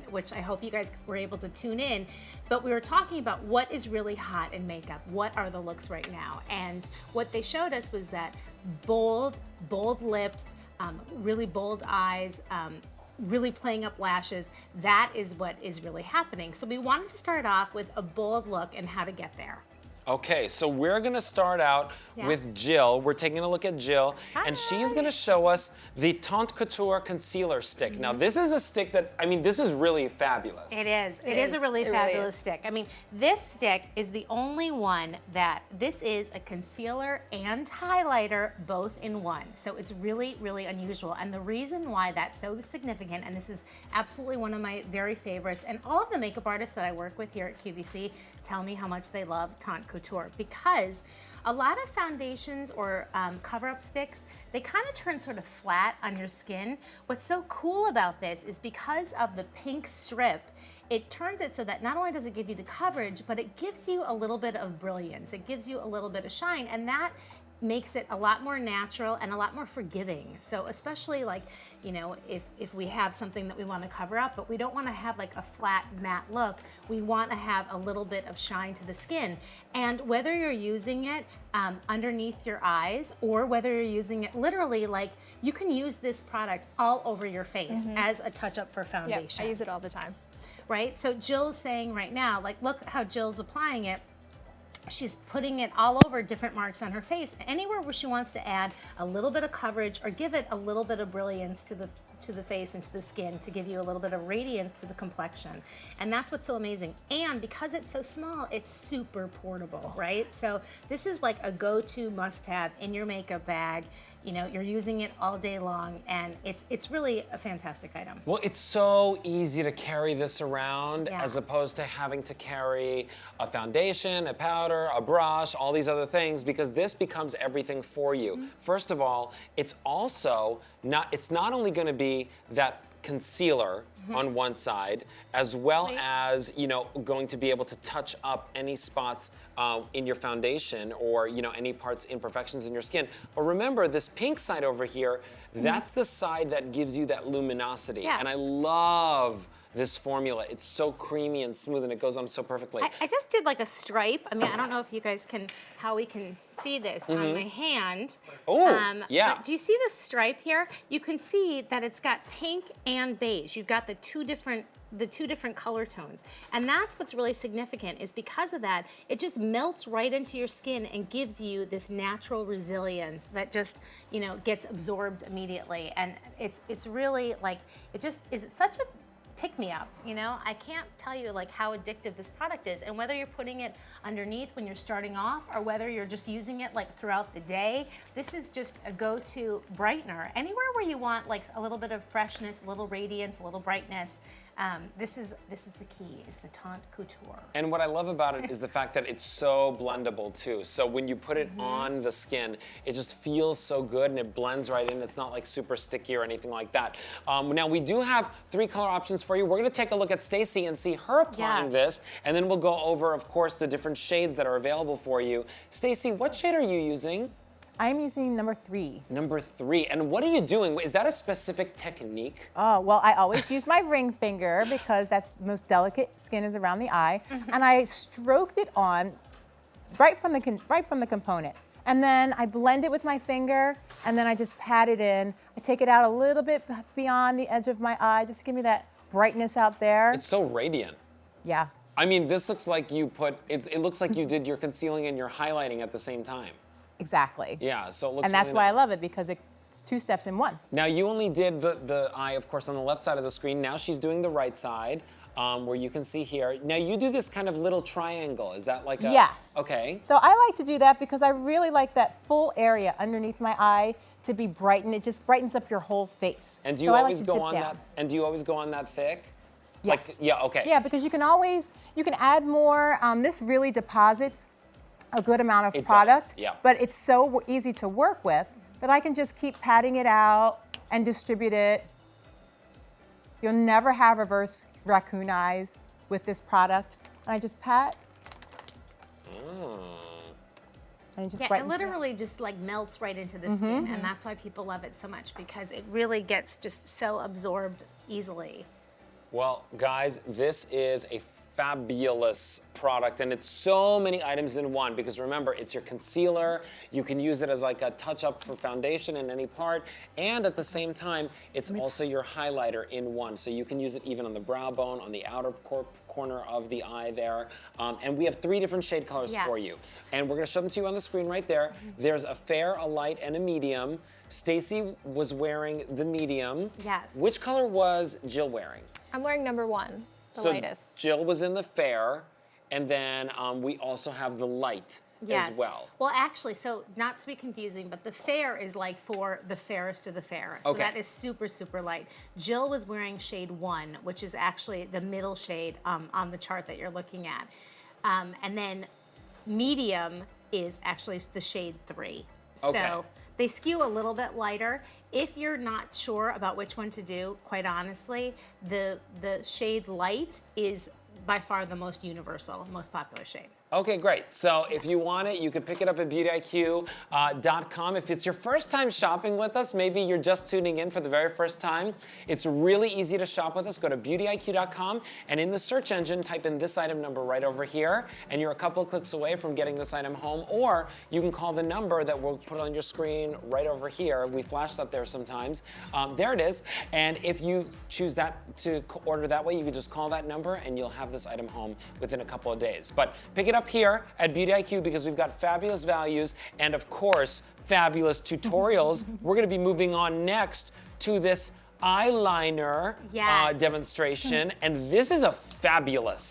which I hope you guys were able to tune in. But we were talking about what is really hot in makeup. What are the looks right now? And what they showed us was that bold lips, really bold eyes, really playing up lashes. That is what is really happening. So we wanted to start off with a bold look and how to get there. Okay, so we're gonna start out with Jill. We're taking a look at Jill, and she's gonna show us the Taunt Couture concealer stick. Now, this is a stick that, I mean, this is really fabulous. It is. It is a really fabulous stick. I mean, this stick is the only one that, this is a concealer and highlighter both in one. So it's really, really unusual. And the reason why that's so significant, and this is absolutely one of my very favorites, and all of the makeup artists that I work with here at QVC tell me how much they love Taunt Couture, because a lot of foundations or cover-up sticks, they kind of turn sort of flat on your skin. What's so cool about this is because of the pink strip, it turns it so that not only does it give you the coverage, but it gives you a little bit of brilliance. It gives you a little bit of shine, and that makes it a lot more natural and a lot more forgiving. So especially like, you know, if we have something that we want to cover up, but we don't want to have like a flat matte look, we want to have a little bit of shine to the skin. And whether you're using it underneath your eyes or whether you're using it literally, like you can use this product all over your face as a touch-up for foundation. Yep, I use it all the time. Right? So Jill's saying right now, like look how Jill's applying it. She's putting it all over different marks on her face, anywhere where she wants to add a little bit of coverage or give it a little bit of brilliance to the face and to the skin, to give you a little bit of radiance to the complexion. And that's what's so amazing. And because it's so small, it's super portable, right? So this is like a go-to must-have in your makeup bag. You know, you're using it all day long, and it's really a fantastic item. Well, it's so easy to carry this around as opposed to having to carry a foundation, a powder, a brush, all these other things, because this becomes everything for you. First of all, it's not only gonna be that concealer on one side, as well as, you know, going to be able to touch up any spots in your foundation or, you know, any parts, imperfections in your skin. But remember, this pink side over here, that's the side that gives you that luminosity. And I love this formula. It's so creamy and smooth, and it goes on so perfectly. I just did like a stripe. I mean, I don't know if you guys how we can see this on my hand. Oh, yeah. But do you see the stripe here? You can see that it's got pink and beige. You've got the two different color tones. And that's what's really significant, is because of that, it just melts right into your skin and gives you this natural resilience that just, you know, gets absorbed immediately. And it's really like, it just is such a pick-me-up, you know? I can't tell you like how addictive this product is, and whether you're putting it underneath when you're starting off or whether you're just using it like throughout the day, this is just a go-to brightener. Anywhere where you want like a little bit of freshness, a little radiance, a little brightness, this is the key, is the Taunt Couture. And what I love about it is the fact that it's so blendable too. So when you put it on the skin, it just feels so good and it blends right in. It's not like super sticky or anything like that. Now we do have 3 color options for you. We're gonna take a look at Stacy and see her applying this, and then we'll go over, of course, the different shades that are available for you. Stacy, what shade are you using? I'm using number 3. Number 3. And what are you doing? Is that a specific technique? Oh, well, I always use my ring finger because that's the most delicate skin is around the eye. And I stroked it on right from the component. And then I blend it with my finger, and then I just pat it in. I take it out a little bit beyond the edge of my eye, just to give me that brightness out there. It's so radiant. Yeah. I mean, this looks like you it looks like you did your concealing and your highlighting at the same time. Exactly. Yeah, so it looks And that's really why nice. I love it, because it's 2 steps in one. Now you only did the eye, of course, on the left side of the screen. Now she's doing the right side, where you can see here. Now you do this kind of little triangle. Is that like a... Yes. Okay. So I like to do that because I really like that full area underneath my eye to be brightened. It just brightens up your whole face. And do you always go on that? And do you always go on that thick? Yes. Like, yeah. Okay. Yeah, because you can add more. This really deposits a good amount of product, but it's so easy to work with that I can just keep patting it out and distribute it. You'll never have reverse raccoon eyes with this product. And I just pat. And it just it literally just like melts right into the skin, and that's why people love it so much, because it really gets just so absorbed easily. Well, guys, this is a fabulous product, and it's so many items in one, because remember, it's your concealer. You can use it as like a touch-up for foundation in any part, and at the same time, it's also your highlighter in one. So you can use it even on the brow bone, on the outer corner of the eye there. And we have 3 different shade colors for you. And we're gonna show them to you on the screen right there. There's a fair, a light, and a medium. Stacy was wearing the medium. Yes. Which color was Jill wearing? I'm wearing number 1, the So lightest. Jill was in the fair, and then we also have the light as well. Well, actually, so not to be confusing, but the fair is like for the fairest of the fair. So Okay. that is super, super light. Jill was wearing shade 1, which is actually the middle shade on the chart that you're looking at. And then medium is actually the shade 3. Okay. So they skew a little bit lighter. If you're not sure about which one to do, quite honestly, the shade light is by far the most universal, most popular shade. Okay, great. So if you want it, you can pick it up at beautyiq.com. If it's your first time shopping with us, maybe you're just tuning in for the very first time, it's really easy to shop with us. Go to beautyiq.com, and in the search engine, type in this item number right over here, and you're a couple of clicks away from getting this item home, or you can call the number that we'll put on your screen right over here. We flash that there sometimes. There it is. And if you choose that to order that way, you can just call that number, and you'll have this item home within a couple of days. But pick it up here at Beauty IQ, because we've got fabulous values and, of course, fabulous tutorials. We're going to be moving on next to this eyeliner demonstration, and this is a fabulous